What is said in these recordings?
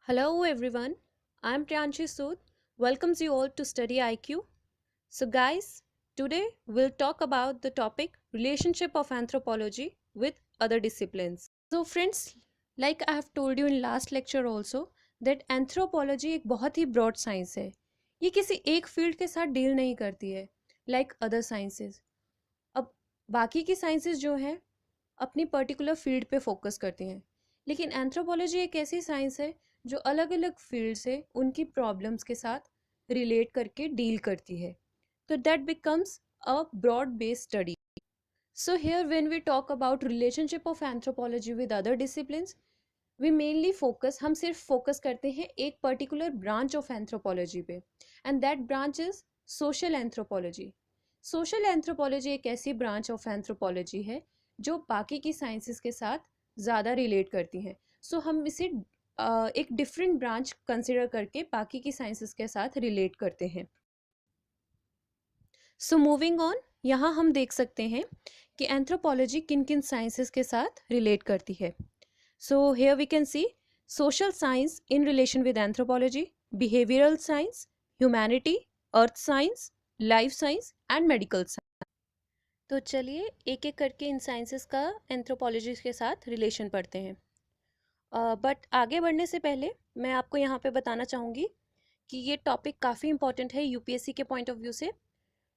Hello everyone, I'm Priyanshi Sood. Welcomes you all to Study IQ. So guys, today we'll talk about the topic relationship of anthropology with other disciplines. So friends, like I have told you in last lecture also that anthropology एक बहुत ही broad science है. ये किसी एक field के साथ deal नहीं करती है like other sciences. अब बाकी की साइंसेस जो हैं अपनी पर्टिकुलर फील्ड पे फोकस करती हैं, लेकिन एंथ्रोपोलॉजी एक ऐसी साइंस है जो अलग अलग फील्ड से उनकी प्रॉब्लम्स के साथ रिलेट करके डील करती है. तो that becomes a broad based study. So here when we talk about relationship of anthropology with other disciplines, we mainly focus हम सिर्फ फोकस करते हैं एक पर्टिकुलर ब्रांच ऑफ एंथ्रोपोलॉजी पे, and that branch is social anthropology. Social anthropology एक ऐसी branch of anthropology है जो बाकी की साइंसेस के साथ ज़्यादा रिलेट करती हैं. सो हम इसे एक डिफरेंट ब्रांच कंसिडर करके बाकी की साइंसेस के साथ रिलेट करते हैं. सो मूविंग ऑन, यहाँ हम देख सकते हैं कि एंथ्रोपोलॉजी किन किन साइंसेस के साथ रिलेट करती है. So here we can see social science in relation with anthropology, behavioural science, humanity, earth science, life science and medical science. तो चलिए एक एक करके इन साइंसेस का एंथ्रोपोलॉजी के साथ रिलेशन पढ़ते हैं. बट आगे बढ़ने से पहले मैं आपको यहाँ पे बताना चाहूँगी कि ये टॉपिक काफ़ी इंपॉर्टेंट है यूपीएससी के पॉइंट ऑफ व्यू से.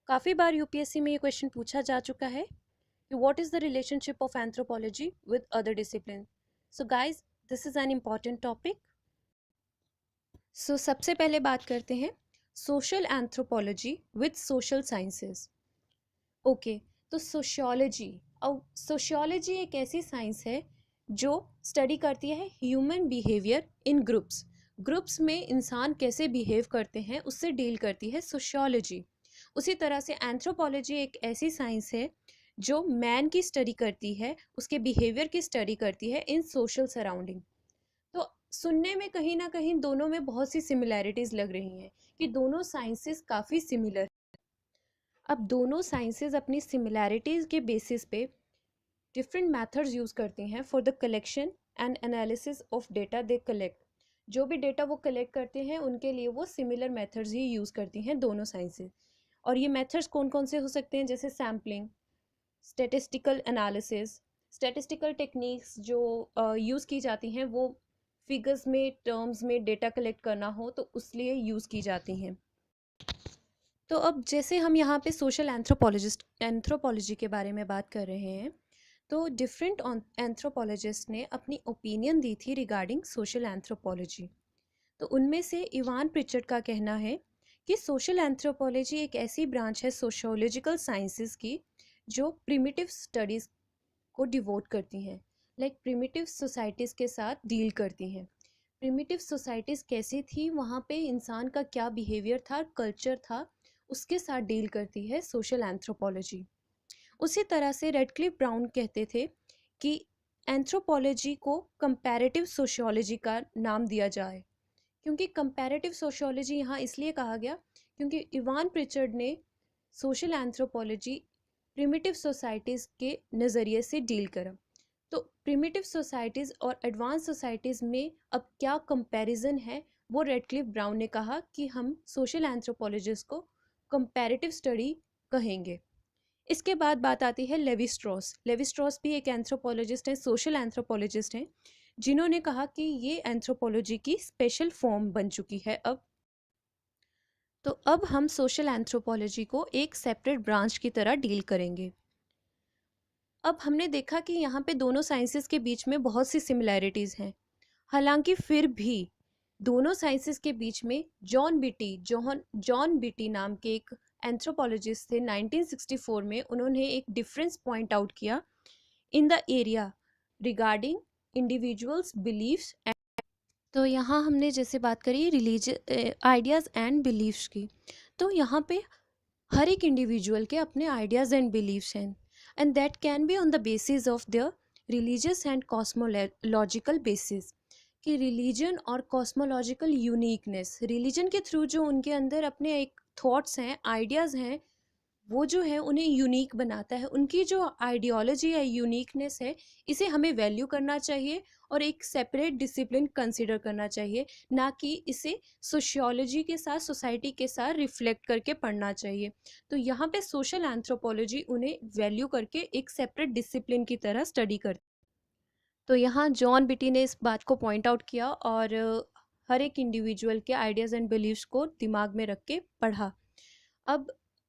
काफ़ी बार यूपीएससी में ये क्वेश्चन पूछा जा चुका है कि what is the relationship of anthropology with other discipline. So guys, this is an important topic. So सबसे पहले बात करते हैं social anthropology with social sciences. Okay, तो सोशियोलॉजी, और सोशियोलॉजी एक ऐसी साइंस है जो स्टडी करती है human behaviour in groups. Groups में इंसान कैसे बिहेव करते हैं उससे डील करती है सोशियोलॉजी. उसी तरह से एंथ्रोपोलॉजी एक ऐसी साइंस है जो मैन की स्टडी करती है, उसके बिहेवियर की स्टडी करती है इन सोशल सराउंडिंग. तो सुनने में कहीं ना कहीं दोनों में बहुत सी सिमिलैरिटीज़ लग रही हैं कि दोनों साइंसेस काफ़ी सिमिलर. अब दोनों साइंसेस अपनी सिमिलैरिटीज़ के बेसिस पे डिफरेंट मेथड्स यूज़ करती हैं for the collection and analysis of data they collect. जो भी डेटा वो कलेक्ट करते हैं उनके लिए वो सिमिलर मेथड्स ही यूज़ करती हैं दोनों साइंसेस. और ये मेथड्स कौन कौन से हो सकते हैं, जैसे sampling, statistical analysis. Statistical techniques जो यूज़ की जाती हैं वो फिगर्स में, टर्म्स में डेटा कलेक्ट करना हो तो उस लिए यूज़ की जाती हैं. तो अब जैसे हम यहाँ पे सोशल एंथ्रोपोलॉजी के बारे में बात कर रहे हैं, तो डिफरेंट एंथ्रोपोलॉजिस्ट ने अपनी ओपिनियन दी थी रिगार्डिंग सोशल एंथ्रोपोलॉजी. तो उनमें से इवान प्रिचर्ड का कहना है कि सोशल एंथ्रोपोलॉजी एक ऐसी ब्रांच है सोशियोलॉजिकल साइंसेस की जो प्रिमिटिव स्टडीज़ को डिवोट करती हैं, लाइक प्रिमिटिव सोसाइटीज़ के साथ डील करती हैं. प्रिमिटिव सोसाइटीज़ कैसी थी, वहाँ पे इंसान का क्या बिहेवियर था, कल्चर था, उसके साथ डील करती है सोशल एंथ्रोपोलॉजी. उसी तरह से रेडक्लिफ ब्राउन कहते थे कि एंथ्रोपोलॉजी को कंपैरेटिव सोशियोलॉजी का नाम दिया जाए. क्योंकि कंपैरेटिव सोशियोलॉजी यहाँ इसलिए कहा गया क्योंकि इवान प्रिचर्ड ने सोशल एंथ्रोपोलॉजी प्रिमिटिव सोसाइटीज़ के नज़रिए से डील करा. तो प्रिमिटिव सोसाइटीज़ और एडवांस सोसाइटीज़ में अब क्या कंपैरिजन है, वो रेडक्लिफ ब्राउन ने कहा कि हम सोशल एंथ्रोपोलॉजिस्ट को कंपैरेटिव स्टडी कहेंगे. इसके बाद बात आती है लेवी स्ट्रॉस. लेवी स्ट्रॉस भी एक एंथ्रोपोलॉजिस्ट हैं, सोशल एंथ्रोपोलॉजिस्ट हैं, जिन्होंने कहा कि ये एंथ्रोपोलॉजी की स्पेशल फॉर्म बन चुकी है अब. तो अब हम सोशल एंथ्रोपोलॉजी को एक सेपरेट ब्रांच की तरह डील करेंगे. अब हमने देखा कि यहाँ पे दोनों साइंसेस के बीच में बहुत सी सिमिलैरिटीज़ हैं. हालांकि फिर भी दोनों साइंसेस के बीच में जॉन बीटी नाम के एक एंथ्रोपोलॉजिस्ट थे 1964 में. उन्होंने एक डिफरेंस पॉइंट आउट किया in the area regarding individuals believes. तो यहाँ हमने जैसे बात करी आइडियाज़ एंड बिलीव्स की, तो यहाँ पे हर एक इंडिविजुअल के अपने आइडियाज़ एंड बिलीव्स हैं, and that can be on the basis of their religious and cosmological basis. कि रिलीजन और कॉस्मोलॉजिकल यूनिकनेस, रिलीजन के थ्रू जो उनके अंदर अपने एक थॉट्स हैं, आइडियाज़ हैं, वो जो है उन्हें यूनिक बनाता है। उनकी जो आइडियोलॉजी है, यूनिकनेस है, इसे हमें वैल्यू करना चाहिए और एक सेपरेट डिसिप्लिन कंसिडर करना चाहिए, ना कि इसे सोशियोलॉजी के साथ, सोसाइटी के साथ रिफ्लेक्ट करके पढ़ना चाहिए। तो यहाँ पे सोशल एंथ्रोपोलॉजी उन्हें वैल्यू करके एक सेपरेट डिसिप्लिन की तरह स्टडी करती है। तो यहाँ जॉन बिटी ने इस बात को पॉइंट आउट किया और हर एक इंडिविजुअल के आइडियाज़ एंड बिलीव्स को दिमाग में रख के पढ़ा। अब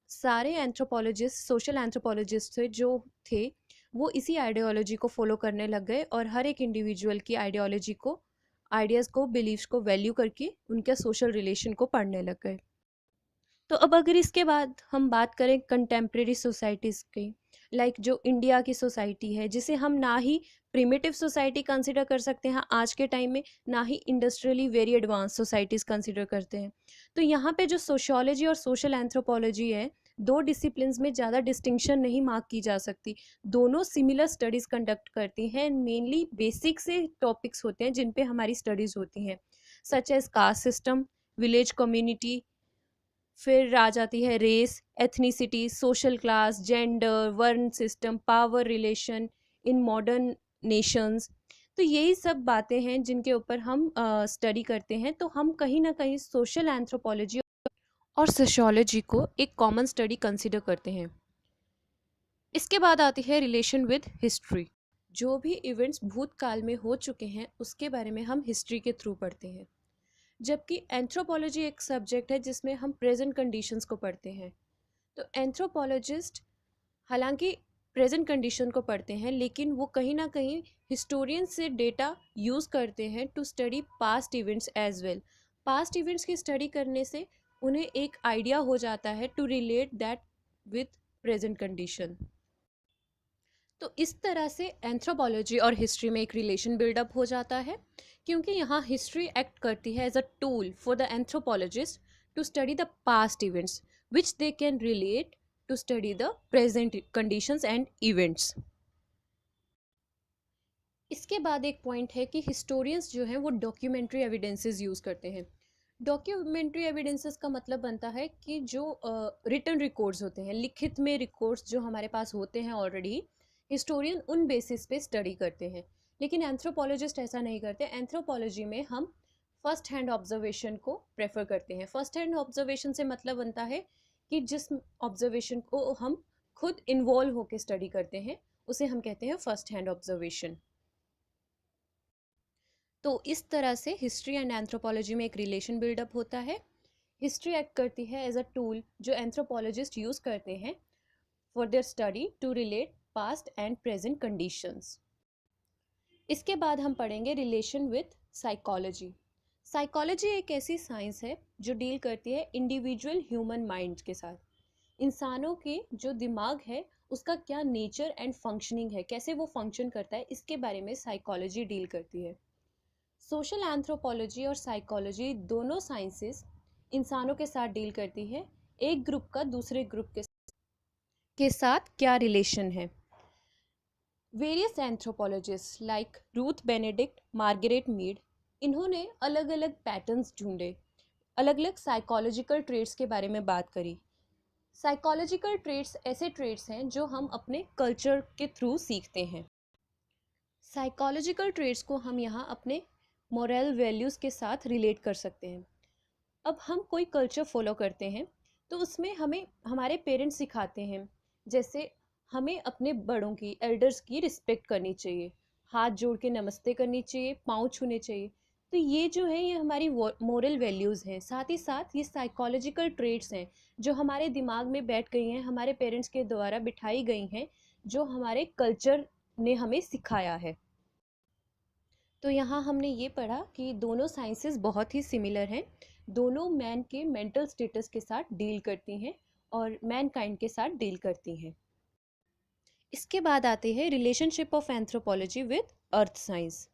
सारे एंथ्रोपोलॉजिस्ट, सोशल एंथ्रोपोलॉजिस्ट जो थे, वो इसी आइडियोलॉजी को फॉलो करने लग गए और हर एक इंडिविजुअल की आइडियोलॉजी को, आइडियाज़ को, बिलीव्स को वैल्यू करके उनके सोशल रिलेशन को पढ़ने लग गए। तो अब अगर इसके बाद हम बात करें कंटेम्प्रेरी सोसाइटीज़ की, लाइक जो इंडिया की सोसाइटी है, जिसे हम ना ही प्रिमिटिव सोसाइटी कंसिडर कर सकते हैं आज के टाइम में, ना ही industrially very advance societies consider करते हैं। तो यहाँ पे जो सोशियोलॉजी और सोशल एंथ्रोपोलॉजी है, दो डिसिप्लिन्स में ज़्यादा डिस्टिंक्शन नहीं मार्क की जा सकती। दोनों सिमिलर स्टडीज़ कंडक्ट करती हैं, मेनली बेसिक से टॉपिक्स होते हैं जिन पे हमारी स्टडीज़ होती हैं, such as caste system, village community, फिर आ जाती है race, ethnicity, social class, gender, varna system, power relation in modern nations. तो यही सब बातें हैं जिनके ऊपर हम स्टडी करते हैं। तो हम कहीं ना कहीं सोशल एंथ्रोपोलॉजी और सोशियोलॉजी को एक कॉमन स्टडी कंसिडर करते हैं। इसके बाद आती है रिलेशन विद हिस्ट्री। जो भी इवेंट्स भूतकाल में हो चुके हैं उसके बारे में हम हिस्ट्री के थ्रू पढ़ते हैं, जबकि एंथ्रोपोलॉजी एक सब्जेक्ट है जिसमें हम प्रेजेंट कंडीशंस को पढ़ते हैं। तो एंथ्रोपोलॉजिस्ट हालांकि प्रेजेंट कंडीशन को पढ़ते हैं, लेकिन वो कहीं ना कहीं हिस्टोरियन से डेटा यूज़ करते हैं to study past events as well. Past events की स्टडी करने से उन्हें एक आइडिया हो जाता है to relate that with present condition. तो इस तरह से एंथ्रोपोलॉजी और हिस्ट्री में एक रिलेशन बिल्डअप हो जाता है, क्योंकि यहाँ हिस्ट्री एक्ट करती है as a tool for the anthropologist to study the past events which they can relate to study the present conditions and events. इसके बाद एक पॉइंट है कि हिस्टोरियंस जो हैं वो डॉक्यूमेंट्री एविडेंसेस यूज़ करते हैं। डॉक्यूमेंट्री एविडेंसेस का मतलब बनता है कि जो रिटन रिकॉर्ड्स होते हैं, लिखित में रिकॉर्ड्स जो हमारे पास होते हैं ऑलरेडी, हिस्टोरियन उन बेसिस पे स्टडी करते हैं। लेकिन एंथ्रोपोलॉजिस्ट ऐसा नहीं करते। एंथ्रोपोलॉजी में हम फर्स्ट हैंड ऑब्जर्वेशन को प्रेफर करते हैं। फर्स्ट हैंड ऑब्जर्वेशन से मतलब बनता है कि जिस ऑब्जर्वेशन को हम खुद इन्वॉल्व होकर स्टडी करते हैं उसे हम कहते हैं फर्स्ट हैंड ऑब्जर्वेशन। तो इस तरह से हिस्ट्री एंड एंथ्रोपोलॉजी में एक रिलेशन बिल्डअप होता है। हिस्ट्री एक्ट करती है एज अ टूल जो एंथ्रोपोलॉजिस्ट यूज़ करते हैं for their study to relate past and present conditions. इसके बाद हम पढ़ेंगे रिलेशन विथ साइकोलॉजी। साइकोलॉजी एक ऐसी साइंस है जो डील करती है इंडिविजुअल ह्यूमन माइंड के साथ। इंसानों के जो दिमाग है उसका क्या नेचर एंड फंक्शनिंग है, कैसे वो फंक्शन करता है, इसके बारे में साइकोलॉजी डील करती है। सोशल एंथ्रोपोलॉजी और साइकोलॉजी दोनों साइंसेस इंसानों के साथ डील करती है, एक ग्रुप का दूसरे ग्रुप के साथ क्या रिलेशन है। Various anthropologists like Ruth Benedict, Margaret Mead, इन्होंने अलग अलग पैटर्न्स ढूंढे, अलग अलग साइकोलॉजिकल ट्रेट्स के बारे में बात करी। साइकोलॉजिकल ट्रेट्स ऐसे ट्रेट्स हैं जो हम अपने कल्चर के थ्रू सीखते हैं। साइकोलॉजिकल ट्रेट्स को हम यहाँ अपने मोरल वैल्यूज़ के साथ रिलेट कर सकते हैं। अब हम कोई कल्चर फॉलो करते हैं तो उसमें हमें हमारे पेरेंट्स सिखाते हैं, जैसे हमें अपने बड़ों की, एल्डर्स की रिस्पेक्ट करनी चाहिए, हाथ जोड़ के नमस्ते करनी चाहिए, पाँव छूने चाहिए। तो ये जो है ये हमारी मोरल वैल्यूज़ हैं। साथ ही साथ ये साइकोलॉजिकल ट्रेट्स हैं जो हमारे दिमाग में बैठ गई हैं, हमारे पेरेंट्स के द्वारा बिठाई गई हैं, जो हमारे कल्चर ने हमें सिखाया है। तो यहाँ हमने ये पढ़ा कि दोनों साइंसेस बहुत ही सिमिलर हैं, दोनों मैन के मेंटल स्टेटस के साथ डील करती हैं और मैन काइंड के साथ डील करती हैं। इसके बाद आते हैं relationship of anthropology with earth science.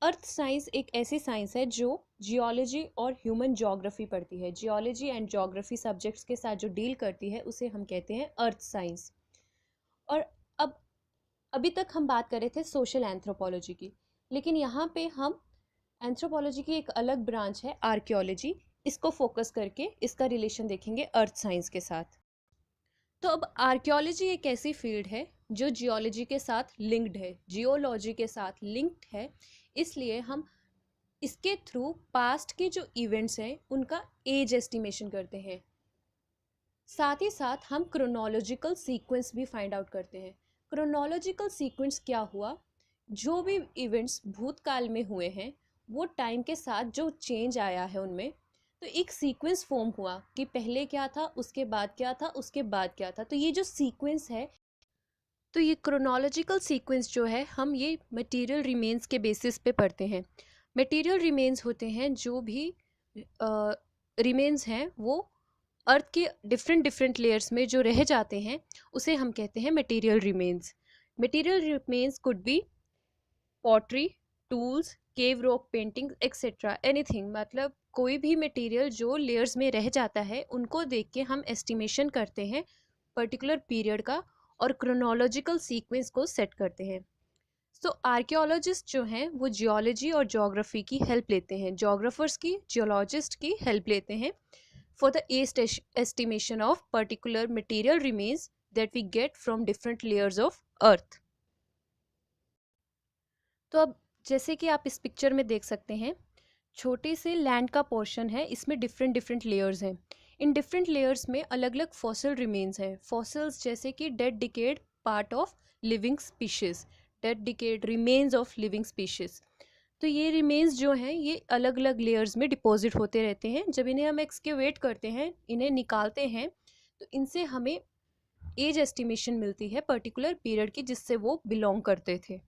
Earth science एक ऐसी साइंस है जो जियोलॉजी और ह्यूमन ज्योग्राफी पढ़ती है। जियोलॉजी एंड ज्योग्राफी सब्जेक्ट्स के साथ जो डील करती है उसे हम कहते हैं अर्थ साइंस। और अब अभी तक हम बात कर रहे थे सोशल एंथ्रोपोलॉजी की, लेकिन यहाँ पे हम एंथ्रोपोलॉजी की एक अलग ब्रांच है आर्कियोलॉजी, इसको फोकस करके इसका रिलेशन देखेंगे अर्थ साइंस के साथ। तो अब आर्कियोलॉजी एक ऐसी फील्ड है जो जियोलॉजी के साथ लिंक्ड है, जियोलॉजी के साथ लिंक्ड है, इसलिए हम इसके थ्रू पास्ट के जो इवेंट्स हैं उनका एज एस्टिमेशन करते हैं। साथ ही साथ हम क्रोनोलॉजिकल सीक्वेंस भी फाइंड आउट करते हैं। क्रोनोलॉजिकल सीक्वेंस क्या हुआ, जो भी इवेंट्स भूतकाल में हुए हैं वो टाइम के साथ जो चेंज आया है उनमें, तो एक सीक्वेंस फॉर्म हुआ कि पहले क्या था, उसके बाद क्या था, उसके बाद क्या था। तो ये जो सीक्वेंस है, तो ये क्रोनोलॉजिकल सीक्वेंस जो है हम ये मटेरियल रिमेन्स के बेसिस पे पढ़ते हैं। मटेरियल रिमेन्स होते हैं जो भी रिमेन्स हैं वो अर्थ के डिफरेंट डिफरेंट लेयर्स में जो रह जाते हैं उसे हम कहते हैं material remains. Material remains could be pottery, tools, cave rock painting etcetera, anything. मतलब कोई भी मटेरियल जो लेयर्स में रह जाता है उनको देख के हम एस्टिमेशन करते हैं पर्टिकुलर पीरियड का और क्रोनोलॉजिकल सीक्वेंस को सेट करते हैं। सो आर्कियोलॉजिस्ट जो हैं वो जियोलॉजी और ज्योग्राफी की हेल्प लेते हैं, जोग्राफर्स की, जियोलॉजिस्ट की हेल्प लेते हैं for the age estimation of particular material remains that we get from different layers of earth। तो अब जैसे कि आप इस पिक्चर में देख सकते हैं, छोटे से लैंड का पोर्शन है, इसमें डिफरेंट डिफरेंट लेयर्स हैं। इन डिफरेंट लेयर्स में अलग अलग फॉसिल रिमेन्स हैं। फॉसिल्स जैसे कि dead decade part of living species, dead decade remains of living species. तो ये रिमेन्स जो हैं ये अलग अलग लेयर्स में डिपॉजिट होते रहते हैं। जब इन्हें हम एक्सकेवेट करते हैं, इन्हें निकालते हैं, तो इनसे हमें एज एस्टिमेशन मिलती है पर्टिकुलर पीरियड की जिससे वो बिलोंग करते थे।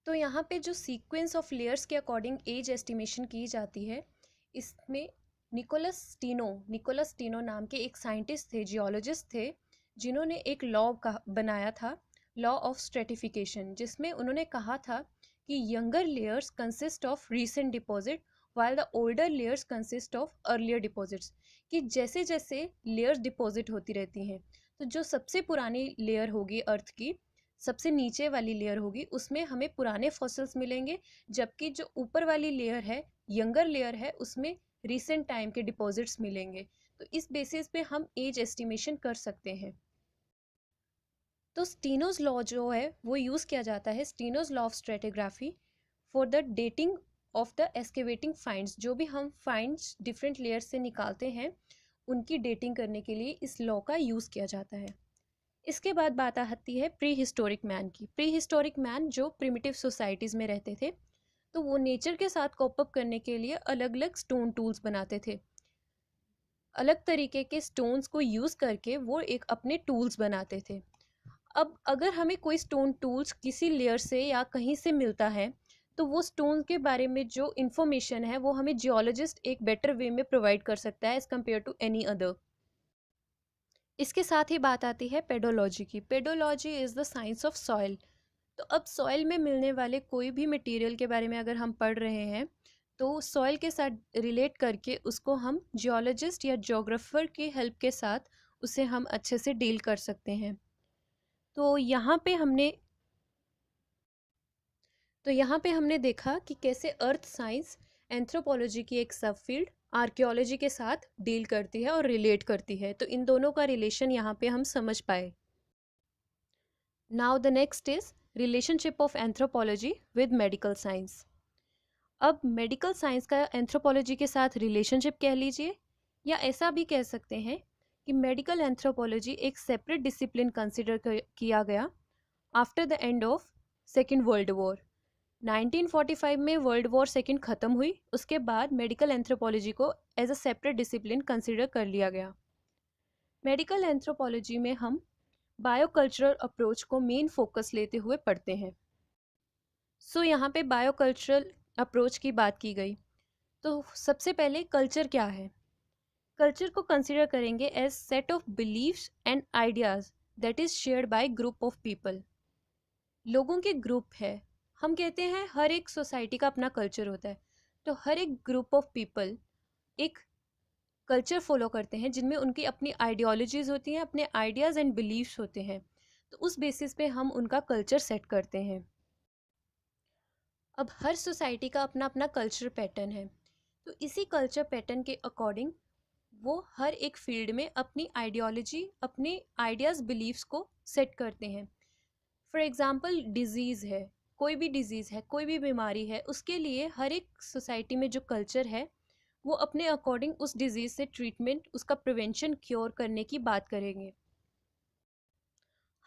तो यहाँ पे जो सीक्वेंस ऑफ लेयर्स के अकॉर्डिंग एज एस्टिमेशन की जाती है, इसमें निकोलस स्टीनो नाम के एक साइंटिस्ट थे, जियोलॉजिस्ट थे, जिन्होंने एक लॉ का बनाया था, लॉ ऑफ स्ट्रेटिफिकेशन, जिसमें उन्होंने कहा था कि younger layers consist of recent deposit while the older layers consist of earlier deposits. कि जैसे जैसे लेयर्स डिपॉजिट होती रहती हैं, तो जो सबसे पुरानी लेयर होगी अर्थ की, सबसे नीचे वाली लेयर होगी, उसमें हमें पुराने फॉसिल्स मिलेंगे, जबकि जो ऊपर वाली लेयर है, यंगर लेयर है, उसमें रिसेंट टाइम के डिपॉजिट्स मिलेंगे। तो इस बेसिस पे हम एज एस्टिमेशन कर सकते हैं। तो स्टीनोज लॉ जो है वो यूज़ किया जाता है, Steno's law of stratigraphy, for the dating of the excavating finds. जो भी हम फाइंड्स डिफरेंट लेयर्स से निकालते हैं उनकी डेटिंग करने के लिए इस लॉ का यूज़ किया जाता है। इसके बाद बात आती है प्री हिस्टोरिक मैन की। प्री हिस्टोरिक मैन जो प्रिमिटिव सोसाइटीज़ में रहते थे, तो वो नेचर के साथ कोप अप करने के लिए अलग अलग स्टोन टूल्स बनाते थे। अलग तरीके के स्टोन्स को यूज़ करके वो एक अपने टूल्स बनाते थे। अब अगर हमें कोई स्टोन टूल्स किसी लेयर से या कहीं से मिलता है, तो वो स्टोन के बारे में जो इन्फॉर्मेशन है वो हमें जियोलॉजिस्ट एक बेटर वे में प्रोवाइड कर सकता है as compare to any other. इसके साथ ही बात आती है पेडोलॉजी की। Pedology is the science of soil. तो अब सॉइल में मिलने वाले कोई भी मटेरियल के बारे में अगर हम पढ़ रहे हैं, तो सॉइल के साथ रिलेट करके उसको हम जियोलॉजिस्ट या जियोग्राफर की हेल्प के साथ उसे हम अच्छे से डील कर सकते हैं। तो यहाँ पे हमने देखा कि कैसे अर्थ साइंस एंथ्रोपोलॉजी की एक सब फील्ड आर्कियोलॉजी के साथ डील करती है और रिलेट करती है। तो इन दोनों का रिलेशन यहाँ पे हम समझ पाए। Now the next is relationship of anthropology with medical science. अब मेडिकल साइंस का एंथ्रोपोलॉजी के साथ रिलेशनशिप कह लीजिए, या ऐसा भी कह सकते हैं कि मेडिकल एंथ्रोपोलॉजी एक सेपरेट डिसिप्लिन कंसिडर किया गया after the end of second world war. 1945 में वर्ल्ड वॉर सेकेंड ख़त्म हुई, उसके बाद मेडिकल एंथ्रोपोलॉजी को as a separate discipline consider कर लिया गया। मेडिकल एंथ्रोपोलॉजी में हम बायोकल्चरल अप्रोच को मेन फोकस लेते हुए पढ़ते हैं। सो यहाँ पे बायोकल्चरल अप्रोच की बात की गई। तो सबसे पहले कल्चर क्या है? कल्चर को कंसिडर करेंगे as set of believes and ideas that is shared by group of people. लोगों के ग्रुप है, हम कहते हैं हर एक सोसाइटी का अपना कल्चर होता है, तो हर एक ग्रुप ऑफ पीपल एक कल्चर फॉलो करते हैं जिनमें उनकी अपनी आइडियोलॉजीज होती हैं, अपने आइडियाज़ एंड बिलीव्स होते हैं। तो उस बेसिस पे हम उनका कल्चर सेट करते हैं। अब हर सोसाइटी का अपना अपना कल्चर पैटर्न है, तो इसी कल्चर पैटर्न के अकॉर्डिंग वो हर एक फील्ड में अपनी आइडियोलॉजी, अपने आइडियाज़, बिलीव्स को सेट करते हैं। फॉर एग्जांपल डिजीज़ है, कोई भी डिजीज़ है, कोई भी बीमारी है, उसके लिए हर एक सोसाइटी में जो कल्चर है वो अपने अकॉर्डिंग उस डिजीज़ से ट्रीटमेंट, उसका प्रिवेंशन, क्योर करने की बात करेंगे।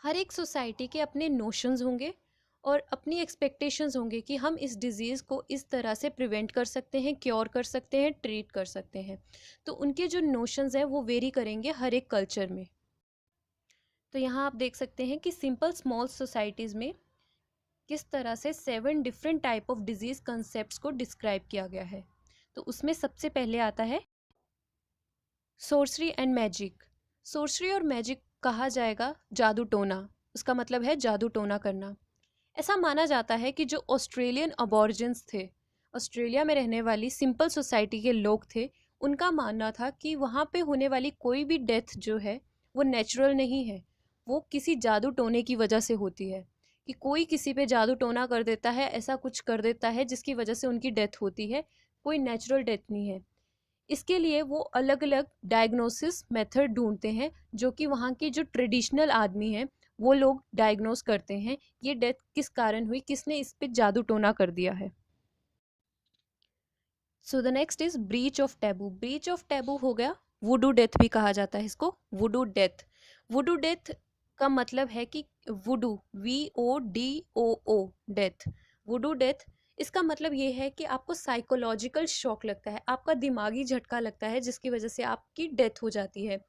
हर एक सोसाइटी के अपने नोशंस होंगे और अपनी एक्सपेक्टेशंस होंगे कि हम इस डिज़ीज़ को इस तरह से प्रिवेंट कर सकते हैं, क्योर कर सकते हैं, ट्रीट कर सकते हैं। तो उनके जो नोशंस हैं वो वेरी करेंगे हर एक कल्चर में। तो यहाँ आप देख सकते हैं कि सिंपल स्मॉल सोसाइटीज़ में किस तरह से 7 different type of disease concepts को डिस्क्राइब किया गया है। तो उसमें सबसे पहले आता है सोर्सरी एंड मैजिक। सोर्सरी और मैजिक कहा जाएगा जादू टोना, उसका मतलब है जादू टोना करना। ऐसा माना जाता है कि जो ऑस्ट्रेलियन अबॉर्जिन्स थे, ऑस्ट्रेलिया में रहने वाली सिंपल सोसाइटी के लोग थे, उनका मानना था कि वहाँ पे होने वाली कोई भी डेथ जो है वो नेचुरल नहीं है, वो किसी जादू टोने की वजह से होती है। कि कोई किसी पे जादू टोना कर देता है, ऐसा कुछ कर देता है जिसकी वजह से उनकी डेथ होती है, कोई नेचुरल डेथ नहीं है। इसके लिए वो अलग अलग डायग्नोसिस मेथड ढूंढते हैं, जो कि वहाँ के जो ट्रेडिशनल आदमी हैं वो लोग डायग्नोस करते हैं ये डेथ किस कारण हुई, किसने इस पे जादू टोना कर दिया है। So the next is breach of taboo. Breach of taboo हो गया, वुडू डेथ भी कहा जाता है इसको, वुडू डेथ। वुडू डेथ का मतलब है कि वुडू, VODOO डेथ, वुडू डेथ। इसका मतलब ये है कि आपको साइकोलॉजिकल शॉक लगता है, आपका दिमागी झटका लगता है जिसकी वजह से आपकी डेथ हो जाती है।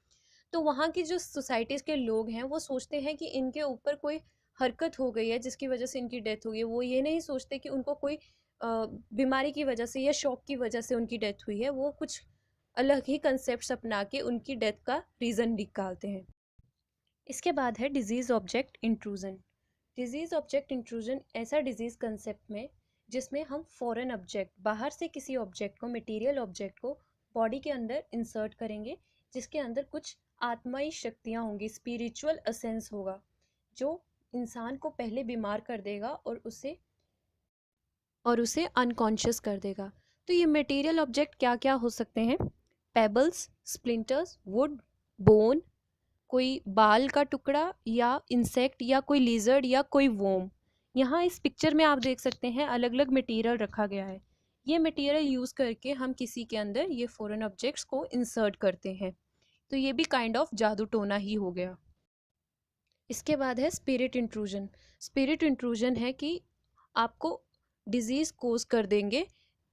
तो वहाँ की जो सोसाइटीज़ के लोग हैं वो सोचते हैं कि इनके ऊपर कोई हरकत हो गई है जिसकी वजह से इनकी डेथ हुई है। वो ये नहीं सोचते कि उनको कोई बीमारी की वजह से या शॉक की वजह से उनकी डेथ हुई है। वो कुछ अलग ही कंसेप्ट अपना के उनकी डेथ का रीज़न निकालते हैं। इसके बाद है disease object intrusion. Disease object intrusion ऐसा डिजीज़ कंसेप्ट में जिसमें हम फॉरेन ऑब्जेक्ट, बाहर से किसी ऑब्जेक्ट को, मटेरियल ऑब्जेक्ट को बॉडी के अंदर इंसर्ट करेंगे, जिसके अंदर कुछ आत्माई शक्तियाँ होंगी, स्पिरिचुअल असेंस होगा, जो इंसान को पहले बीमार कर देगा और उसे अनकॉन्शियस कर देगा। तो ये मटेरियल ऑब्जेक्ट क्या क्या हो सकते हैं? पेबल्स, स्प्लिंटर्स, वुड, बोन, कोई बाल का टुकड़ा या इंसेक्ट या कोई लिजर्ड या कोई वोम। यहाँ इस पिक्चर में आप देख सकते हैं अलग अलग मटेरियल रखा गया है। ये मटेरियल यूज़ करके हम किसी के अंदर ये फॉरेन ऑब्जेक्ट्स को इंसर्ट करते हैं। तो ये भी काइंड ऑफ जादू टोना ही हो गया। इसके बाद है स्पिरिट इंट्रूजन। स्पिरिट इंट्रूजन है कि आपको डिजीज़ कोज कर देंगे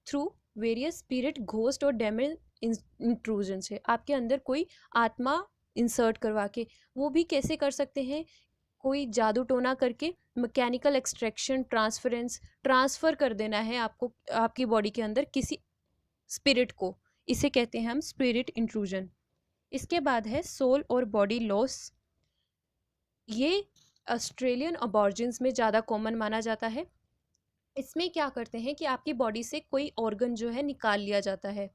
थ्रू वेरियस स्पिरिट, घोस्ट और डेमन इंट्रूजन से, आपके अंदर कोई आत्मा इंसर्ट करवा के। वो भी कैसे कर सकते हैं? कोई जादू टोना करके, मैकेनिकल एक्सट्रैक्शन, ट्रांसफरेंस, ट्रांसफ़र कर देना है आपको आपकी बॉडी के अंदर किसी स्पिरिट को, इसे कहते हैं हम स्पिरिट इंट्रूजन। इसके बाद है सोल और बॉडी लॉस। ये ऑस्ट्रेलियन अबॉर्जिन्स में ज़्यादा कॉमन माना जाता है। इसमें क्या करते हैं कि आपकी बॉडी से कोई ऑर्गन जो है निकाल लिया जाता है।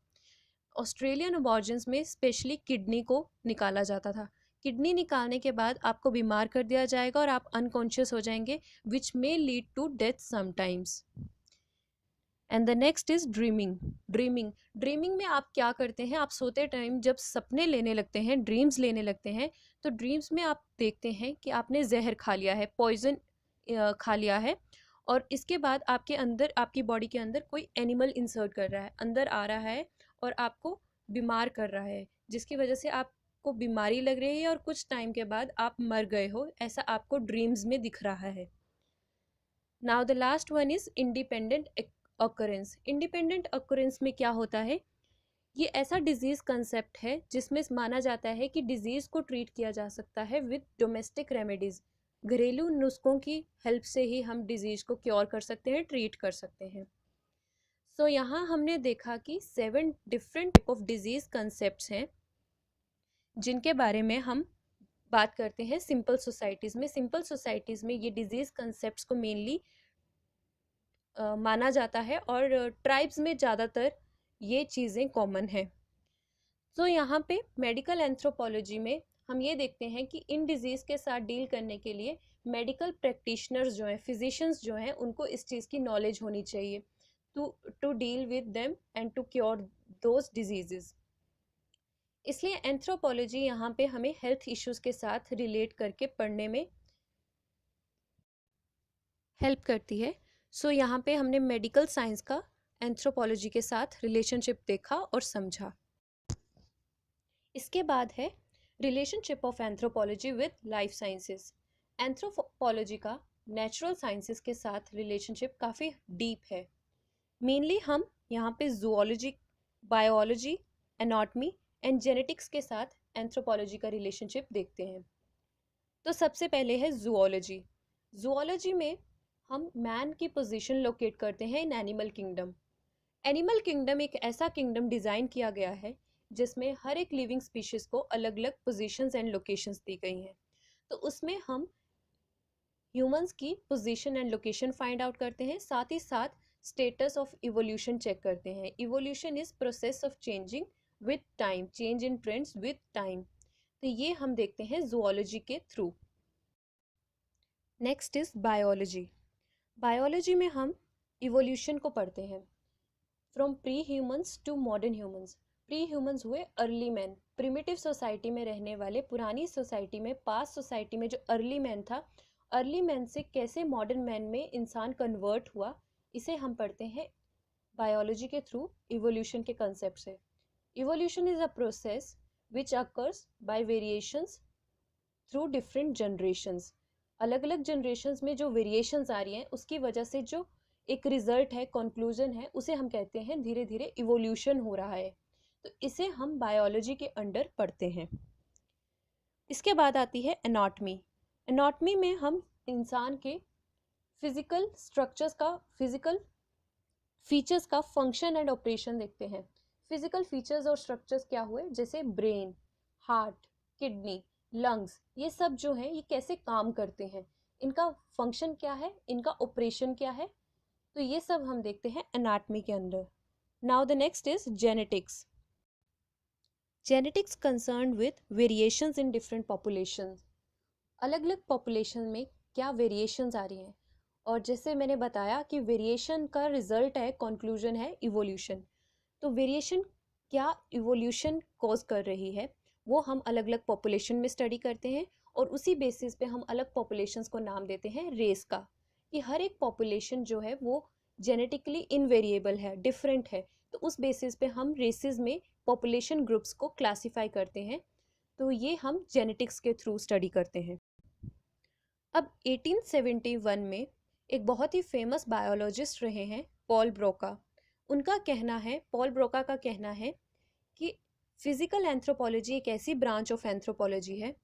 ऑस्ट्रेलियन अबॉर्जिन्स में स्पेशली किडनी को निकाला जाता था। किडनी निकालने के बाद आपको बीमार कर दिया जाएगा और आप अनकॉन्शियस हो जाएंगे, which may lead to death sometimes. And the next is dreaming. Dreaming, dreaming में आप क्या करते हैं? आप सोते टाइम जब सपने लेने लगते हैं, ड्रीम्स लेने लगते हैं, तो ड्रीम्स में आप देखते हैं कि आपने जहर खा लिया है, पॉइजन खा लिया है, और इसके बाद आपके अंदर, आपकी बॉडी के अंदर कोई एनिमल इंसर्ट कर रहा है, अंदर आ रहा है और आपको बीमार कर रहा है, जिसकी वजह से आपको बीमारी लग रही है और कुछ टाइम के बाद आप मर गए हो, ऐसा आपको ड्रीम्स में दिख रहा है। Now the last one is independent occurrence. Independent occurrence में क्या होता है? ये ऐसा डिजीज़ कंसेप्ट है जिसमें माना जाता है कि डिजीज़ को ट्रीट किया जा सकता है विद डोमेस्टिक रेमेडीज़। घरेलू नुस्खों की हेल्प से ही हम डिजीज़ को क्योर कर सकते हैं, ट्रीट कर सकते हैं। सो यहाँ हमने देखा कि 7 different type of disease concepts हैं जिनके बारे में हम बात करते हैं सिंपल सोसाइटीज़ में। सिंपल सोसाइटीज़ में ये डिजीज़ कंसेप्ट्स को मेनली माना जाता है और ट्राइब्स में ज़्यादातर ये चीज़ें कॉमन हैं। तो यहाँ पे मेडिकल एंथ्रोपोलॉजी में हम ये देखते हैं कि इन डिजीज़ के साथ डील करने के लिए मेडिकल प्रैक्टिशनर्स जो हैं, फिजिशियंस जो हैं, उनको इस चीज़ की नॉलेज होनी चाहिए to deal with them and to cure those disease. इसलिए एंथ्रोपोलॉजी यहाँ पे हमें हेल्थ इश्यूज के साथ रिलेट करके पढ़ने में हेल्प करती है। सो यहाँ पे हमने मेडिकल साइंस का एंथ्रोपोलॉजी के साथ रिलेशनशिप देखा और समझा। इसके बाद है relationship of anthropology with life sciences. Anthropology का नेचुरल साइंसेस के साथ रिलेशनशिप काफ़ी डीप है। मेनली हम यहाँ पे zoology, biology, anatomy and genetics के साथ एंथ्रोपोलॉजी का रिलेशनशिप देखते हैं। तो सबसे पहले है जूलॉजी। जूलॉजी में हम मैन की पोजीशन लोकेट करते हैं in animal kingdom. Animal kingdom एक ऐसा किंगडम डिज़ाइन किया गया है जिसमें हर एक लिविंग स्पीशीज को अलग अलग पोजीशंस एंड लोकेशंस दी गई हैं। तो उसमें हम ह्यूमंस की position and location find out करते हैं, साथ ही साथ स्टेटस ऑफ इवोल्यूशन चेक करते हैं। Evolution is process of changing with time, change in trends with time. तो ये हम देखते हैं जूलॉजी के through. Next is biology. Biology में हम इवोल्यूशन को पढ़ते हैं from pre humans to modern humans. Pre humans हुए अर्ली मैन, प्रिमिटिव सोसाइटी में रहने वाले, पुरानी सोसाइटी में, पास्ट सोसाइटी में जो अर्ली मैन था, अर्ली मैन से कैसे मॉडर्न मैन में इंसान कन्वर्ट हुआ, इसे हम पढ़ते हैं बायोलॉजी के थ्रू इवोल्यूशन के कंसेप्ट से। Evolution is a process which occurs by variations through different generations. अलग अलग जनरेशंस में जो वेरिएशंस आ रही हैं उसकी वजह से जो एक रिजल्ट है, कंक्लूजन है, उसे हम कहते हैं धीरे धीरे इवोल्यूशन हो रहा है। तो इसे हम बायोलॉजी के अंडर पढ़ते हैं। इसके बाद आती है एनाटॉमी। एनाटॉमी में हम इंसान के फिजिकल स्ट्रक्चर्स का, फिजिकल फीचर्स का फंक्शन एंड ऑपरेशन देखते हैं। फिजिकल फीचर्स और स्ट्रक्चर्स क्या हुए, जैसे ब्रेन, हार्ट, किडनी, लंग्स, ये सब जो हैं ये कैसे काम करते हैं, इनका फंक्शन क्या है, इनका ऑपरेशन क्या है, तो ये सब हम देखते हैं एनाटॉमी के अंदर। Now the next is genetics. Genetics concern with variations in different populations. अलग अलग पॉपुलेशन में क्या वेरिएशंस आ रही हैं, और जैसे मैंने बताया कि वेरिएशन का रिजल्ट है, कंक्लूजन है इवोल्यूशन। तो वेरिएशन क्या इवोल्यूशन कॉज कर रही है, वो हम अलग अलग पॉपुलेशन में स्टडी करते हैं, और उसी बेसिस पे हम अलग पॉपुलेशंस को नाम देते हैं रेस का, कि हर एक पॉपुलेशन जो है वो जेनेटिकली इनवेरिएबल है, डिफरेंट है। तो उस बेसिस पे हम रेसेस में पॉपुलेशन ग्रुप्स को क्लासीफाई करते हैं। तो ये हम जेनेटिक्स के थ्रू स्टडी करते हैं। अब 1871 में एक बहुत ही फेमस बायोलॉजिस्ट रहे हैं पॉल ब्रोका। उनका कहना है, पॉल ब्रोका का कहना है कि फिजिकल एंथ्रोपोलॉजी एक ऐसी ब्रांच ऑफ एंथ्रोपोलॉजी है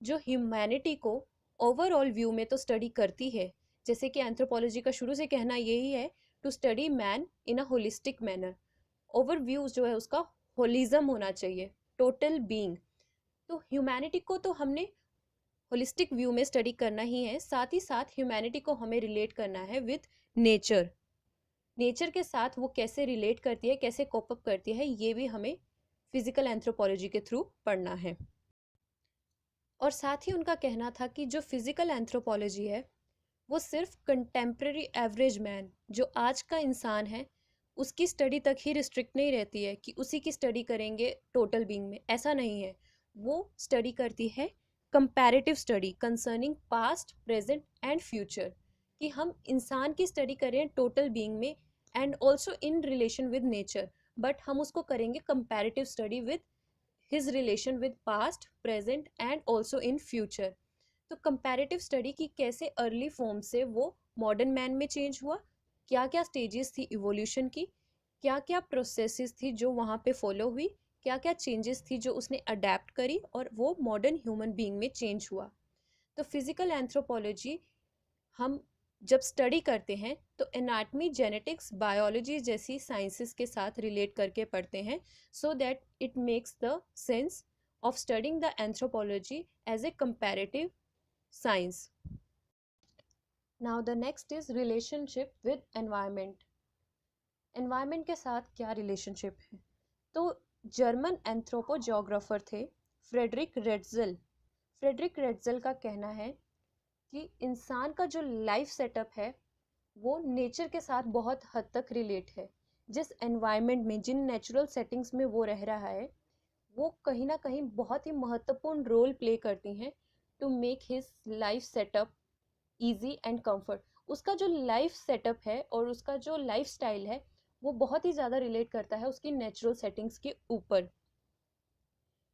जो ह्यूमैनिटी को ओवरऑल व्यू में तो स्टडी करती है, जैसे कि एंथ्रोपोलॉजी का शुरू से कहना यही है, to study man in a holistic manner. Overview जो है उसका होलिज्म होना चाहिए, टोटल बीइंग। तो ह्यूमैनिटी को तो हमने होलिस्टिक व्यू में स्टडी करना ही है, साथ ही साथ ह्यूमैनिटी को हमें रिलेट करना है विद नेचर। नेचर के साथ वो कैसे रिलेट करती है, कैसे कोप अप करती है, ये भी हमें फिजिकल एंथ्रोपोलॉजी के थ्रू पढ़ना है। और साथ ही उनका कहना था कि जो फिजिकल एंथ्रोपोलॉजी है वो सिर्फ कंटेम्प्रेरी एवरेज मैन, जो आज का इंसान है, उसकी स्टडी तक ही रिस्ट्रिक्ट नहीं रहती है कि उसी की स्टडी करेंगे टोटल बीइंग में, ऐसा नहीं है। वो स्टडी करती है comparative study concerning past, present and future, कि हम इंसान की स्टडी करें टोटल बीइंग में and also in relation with nature, but हम उसको करेंगे comparative study with his relation with past, present and also in future. तो कंपैरेटिव स्टडी की कैसे अर्ली फॉर्म से वो मॉडर्न मैन में चेंज हुआ, क्या क्या स्टेजेस थी इवोल्यूशन की, क्या क्या प्रोसेसेस थी जो वहाँ पे फॉलो हुई, क्या क्या चेंजेस थी जो उसने अडेप्ट करी और वो मॉडर्न ह्यूमन बीइंग में चेंज हुआ। तो फिजिकल एंथ्रोपोलॉजी हम जब स्टडी करते हैं तो एनाटॉमी, जेनेटिक्स, बायोलॉजी जैसी साइंसेस के साथ रिलेट करके पढ़ते हैं, so that it makes the sense of studying the anthropology as a comparative science. Now the next is relationship with environment. Environment के साथ क्या रिलेशनशिप है, तो जर्मन एंथ्रोपोजियोग्राफर थे फ्रेडरिक रेट्जल। फ्रेडरिक रेट्जल का कहना है कि इंसान का जो लाइफ सेटअप है वो नेचर के साथ बहुत हद तक रिलेट है। जिस एनवायरनमेंट में, जिन नेचुरल सेटिंग्स में वो रह रहा है, वो कहीं ना कहीं बहुत ही महत्वपूर्ण रोल प्ले करती हैं to make his life setup easy and comfort. उसका जो लाइफ सेटअप है और उसका जो लाइफ स्टाइल है वो बहुत ही ज़्यादा रिलेट करता है उसकी नेचुरल सेटिंग्स के ऊपर।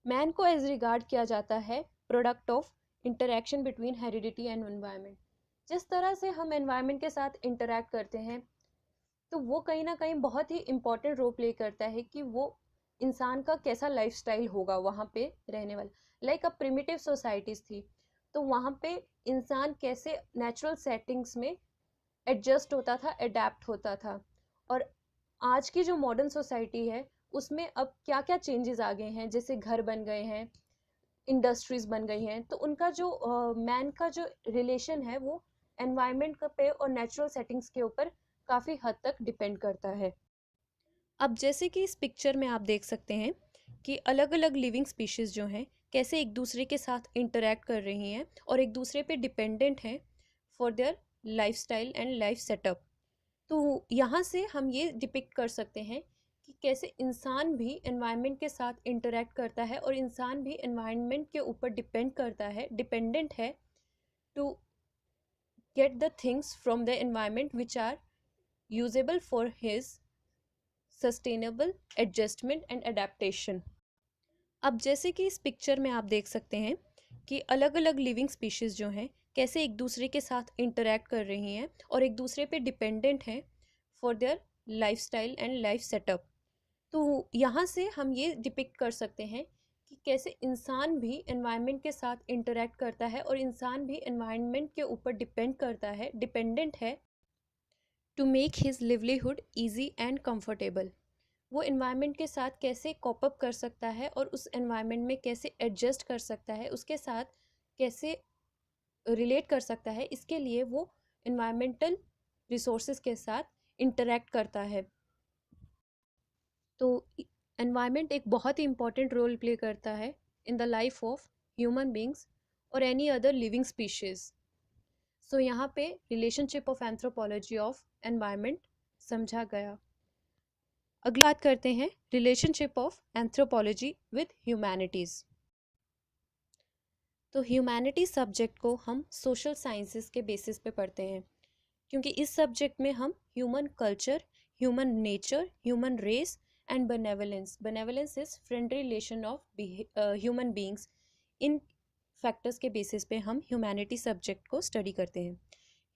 मैन को एज रिगार्ड किया जाता है product of interaction between heredity and environment. जिस तरह से हम एनवायरनमेंट के साथ इंटरैक्ट करते हैं तो वो कहीं ना कहीं बहुत ही इम्पोर्टेंट रोल प्ले करता है कि वो इंसान का कैसा लाइफस्टाइल होगा वहाँ पे रहने वाला। लाइक अब प्रिमिटिव सोसाइटीज़ थी तो वहाँ पे इंसान कैसे नेचुरल सेटिंग्स में एडजस्ट होता था, अडेप्ट होता था। और आज की जो मॉडर्न सोसाइटी है उसमें अब क्या क्या चेंजेस आ गए हैं, जैसे घर बन गए हैं, इंडस्ट्रीज बन गई हैं, तो उनका जो मैन का जो रिलेशन है वो एनवायरनमेंट पे और नेचुरल सेटिंग्स के ऊपर काफ़ी हद तक डिपेंड करता है। अब जैसे कि इस पिक्चर में आप देख सकते हैं कि अलग अलग लिविंग स्पीशीज़ जो हैं कैसे एक दूसरे के साथ इंटरैक्ट कर रही हैं और एक दूसरे पे डिपेंडेंट हैं for there lifestyle and life setup. तो यहाँ से हम ये डिपिक्ट कर सकते हैं कि कैसे इंसान भी एनवायरनमेंट के साथ इंटरैक्ट करता है और इंसान भी एनवायरनमेंट के ऊपर डिपेंड करता है, डिपेंडेंट है to get the things from the environment which are usable for his sustainable adjustment and adaptation. अब जैसे कि इस पिक्चर में आप देख सकते हैं कि अलग अलग लिविंग स्पीशीज़ जो हैं कैसे एक दूसरे के साथ इंटरैक्ट कर रही हैं और एक दूसरे पे डिपेंडेंट हैं for there lifestyle and life setup. तो यहाँ से हम ये डिपिक्ट कर सकते हैं कि कैसे इंसान भी एनवायरनमेंट के साथ इंटरैक्ट करता है और इंसान भी एनवायरनमेंट के ऊपर डिपेंड करता है, डिपेंडेंट है to make his livelihood easy and comfortable. वो एनवायरनमेंट के साथ कैसे कॉप अप कर सकता है और उस एनवायरनमेंट में कैसे एडजस्ट कर सकता है, उसके साथ कैसे रिलेट कर सकता है, इसके लिए वो एनवायरमेंटल रिसोर्सेज के साथ इंटरैक्ट करता है। तो एनवायरनमेंट एक बहुत ही इम्पॉर्टेंट रोल प्ले करता है in the life of human beings और एनी अदर लिविंग स्पीशीज़। सो यहाँ पे relationship of anthropology of environment समझा गया। अगली बात करते हैं relationship of anthropology with humanities. तो ह्यूमैनिटीज सब्जेक्ट को हम सोशल साइंसेस के बेसिस पे पढ़ते हैं क्योंकि इस सब्जेक्ट में हम human culture, human nature, human race and benevolence is friendly relation of human beings, in factors के बेसिस पे हम ह्यूमैनिटी सब्जेक्ट को स्टडी करते हैं।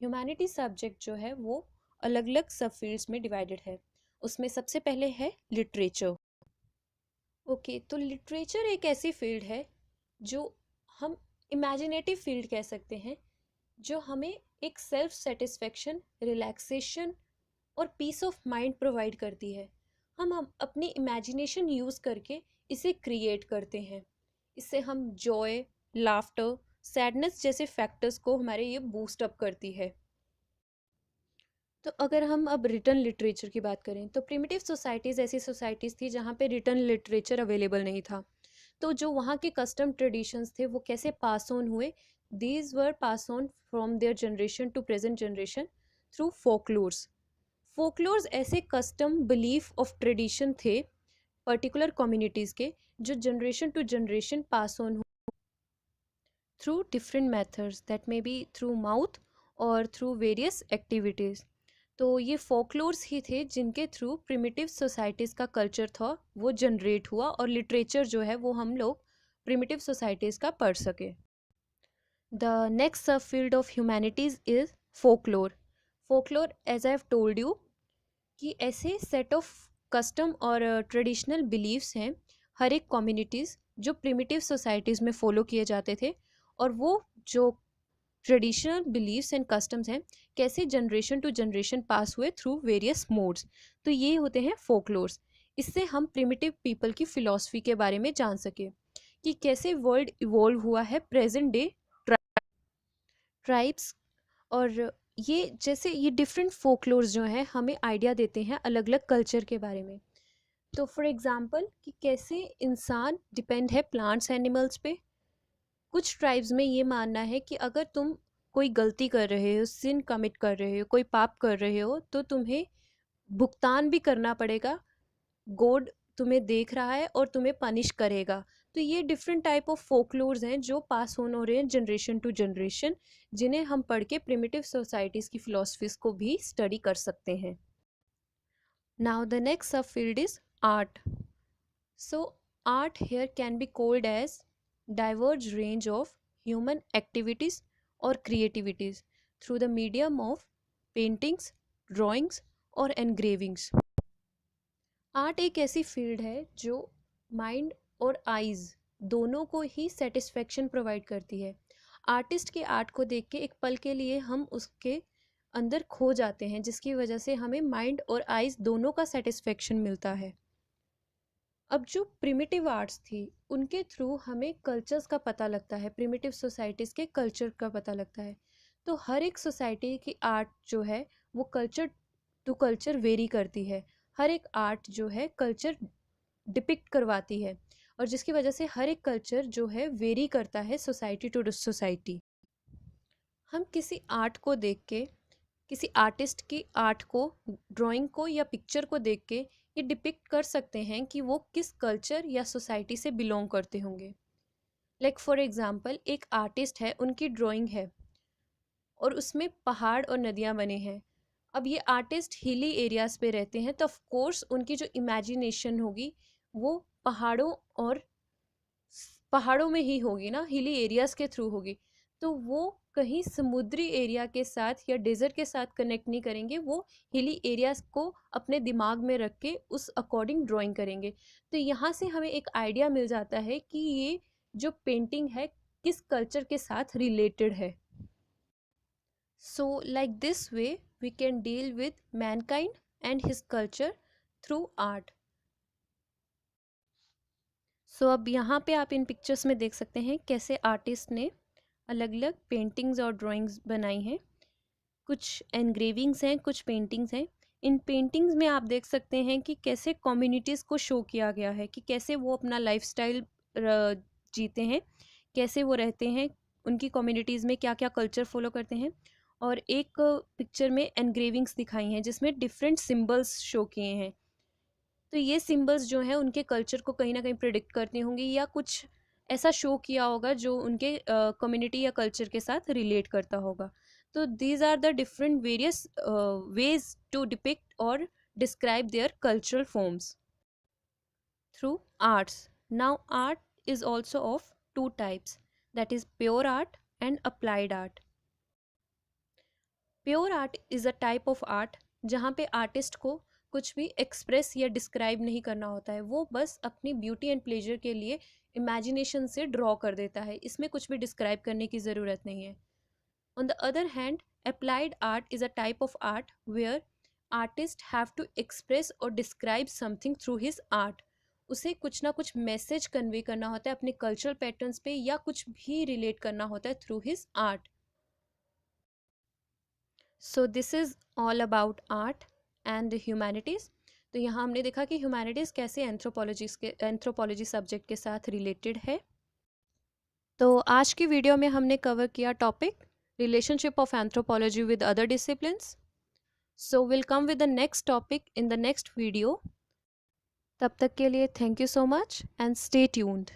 ह्यूमैनिटी सब्जेक्ट जो है वो अलग अलग सब फील्ड्स में डिवाइडेड है। उसमें सबसे पहले है लिटरेचर। ओके, तो लिटरेचर एक ऐसी फील्ड है जो हम इमेजिनेटिव फील्ड कह सकते हैं, जो हमें एक सेल्फ सेटिस्फेक्शन, रिलैक्सेशन और पीस ऑफ माइंड प्रोवाइड करती है। हम अपनी इमेजिनेशन यूज़ करके इसे क्रिएट करते हैं। इससे हम जॉय, लाफ्टर, सैडनेस जैसे फैक्टर्स को हमारे ये बूस्ट अप करती है। तो अगर हम अब रिटन लिटरेचर की बात करें तो प्रिमिटिव सोसाइटीज़ ऐसी सोसाइटीज़ थी जहाँ पे रिटन लिटरेचर अवेलेबल नहीं था। तो जो वहाँ के कस्टम ट्रेडिशंस थे वो कैसे पास ऑन हुए, these were pass on from their generation to present generation through folklores. Folklores ऐसे कस्टम, बिलीफ ऑफ ट्रेडिशन थे पर्टिकुलर कम्युनिटीज़ के, जो generation to generation pass on through different methods, that may be through mouth और through various activities. तो ये folklores ही थे जिनके थ्रू प्रिमिटिव सोसाइटीज़ का कल्चर था वो जनरेट हुआ और लिटरेचर जो है वो हम लोग प्रिमिटिव सोसाइटीज़ का पढ़ सके। The next sub field of humanities is folklore. Folklore, as I have told you, कि ऐसे सेट ऑफ कस्टम और ट्रेडिशनल बिलीव्स हैं हर एक कम्युनिटीज़ जो प्रिमिटिव सोसाइटीज़ में फॉलो किए जाते थे, और वो जो ट्रेडिशनल बिलीव्स एंड कस्टम्स हैं कैसे जनरेशन टू जनरेशन पास हुए थ्रू वेरियस मोड्स। तो ये होते हैं फोकलोर्स। इससे हम प्रिमिटिव पीपल की फ़िलॉसफी के बारे में जान सके कि कैसे वर्ल्ड इवॉल्व हुआ है प्रेजेंट डे ट्राइब्स। और ये जैसे ये डिफरेंट फोकलोर्स जो हैं हमें आइडिया देते हैं अलग अलग कल्चर के बारे में। तो फॉर एग्जांपल कि कैसे इंसान डिपेंड है प्लांट्स एनिमल्स पे। कुछ ट्राइब्स में ये मानना है कि अगर तुम कोई गलती कर रहे हो, सिन कमिट कर रहे हो, कोई पाप कर रहे हो, तो तुम्हें भुगतान भी करना पड़ेगा गॉड तुम्हें देख रहा है और तुम्हें पनिश करेगा। तो ये डिफरेंट टाइप ऑफ फोकलोर्स हैं जो पास ऑन हो रहे हैं जनरेशन टू जनरेशन, जिन्हें हम पढ़ के प्रिमिटिव सोसाइटीज़ की फिलोसफीज को भी स्टडी कर सकते हैं। Now the next sub field is art. So art here can be called as diverge range of human activities or creativities through the medium of paintings, drawings और engravings. Art एक ऐसी field है जो mind और eyes दोनों को ही satisfaction provide करती है। आर्टिस्ट के आर्ट को देख के एक पल के लिए हम उसके अंदर खो जाते हैं, जिसकी वजह से हमें माइंड और आइज़ दोनों का सेटिस्फेक्शन मिलता है। अब जो प्रिमिटिव आर्ट्स थी उनके थ्रू हमें कल्चर्स का पता लगता है, प्रिमिटिव सोसाइटीज़ के कल्चर का पता लगता है। तो हर एक सोसाइटी की आर्ट जो है वो कल्चर टू कल्चर वेरी करती है। हर एक आर्ट जो है कल्चर डिपिक्ट करवाती है, और जिसकी वजह से हर एक कल्चर जो है वेरी करता है सोसाइटी टू सोसाइटी। हम किसी आर्ट को देख के, किसी आर्टिस्ट की आर्ट को, ड्राइंग को या पिक्चर को देख के ये डिपिक्ट कर सकते हैं कि वो किस कल्चर या सोसाइटी से बिलोंग करते होंगे। लाइक फॉर एग्जांपल, एक आर्टिस्ट है, उनकी ड्राइंग है और उसमें पहाड़ और नदियाँ बने हैं। अब ये आर्टिस्ट हिली एरियाज़ पे रहते हैं, तो ऑफ कोर्स उनकी जो इमेजिनेशन होगी वो पहाड़ों में ही होगी ना, हिली एरियाज़ के थ्रू होगी। तो वो कहीं समुद्री एरिया के साथ या डेजर्ट के साथ कनेक्ट नहीं करेंगे, वो हिली एरियाज़ को अपने दिमाग में रख के उस अकॉर्डिंग ड्राइंग करेंगे। तो यहाँ से हमें एक आइडिया मिल जाता है कि ये जो पेंटिंग है किस कल्चर के साथ रिलेटेड है। So like this way we can deal with mankind and his culture through art. So अब यहाँ पे आप इन पिक्चर्स में देख सकते हैं कैसे आर्टिस्ट ने अलग अलग पेंटिंग्स और ड्राइंग्स बनाई हैं। कुछ एनग्रेविंग्स हैं, कुछ पेंटिंग्स हैं। इन पेंटिंग्स में आप देख सकते हैं कि कैसे कम्युनिटीज़ को शो किया गया है कि कैसे वो अपना लाइफस्टाइल जीते हैं, कैसे वो रहते हैं, उनकी कम्युनिटीज़ में क्या क्या कल्चर फॉलो करते हैं। और एक पिक्चर में एनग्रेविंग्स दिखाई हैं जिसमें डिफरेंट सिम्बल्स शो किए हैं। तो ये सिम्बल्स जो हैं उनके कल्चर को कहीं ना कहीं प्रिडिक्ट करते होंगे या कुछ ऐसा शो किया होगा जो उनके कम्युनिटी या कल्चर के साथ रिलेट करता होगा। तो these are the different various ways to depict और describe their cultural forms through arts. Now art is also of two types, that is pure art and applied art. Pure art is a type of art जहाँ पे artist को कुछ भी express या describe नहीं करना होता है, वो बस अपनी ब्यूटी एंड प्लेजर के लिए इमेजिनेशन से ड्रॉ कर देता है, इसमें कुछ भी डिस्क्राइब करने की ज़रूरत नहीं है. On the other hand, applied art is a type of art where artists have to express or describe something through his art. उसे कुछ ना कुछ मैसेज कन्वे करना होता है अपने कल्चरल पैटर्न्स पे या कुछ भी रिलेट करना होता है through his art. So this is all about art and humanities. तो यहाँ हमने देखा कि ह्यूमैनिटीज़ कैसे एंथ्रोपोलॉजी सब्जेक्ट के साथ रिलेटेड है. तो आज की वीडियो में हमने कवर किया topic relationship of anthropology with other disciplines. So will come with the next topic in the next video. तब तक के लिए thank you so much and stay tuned.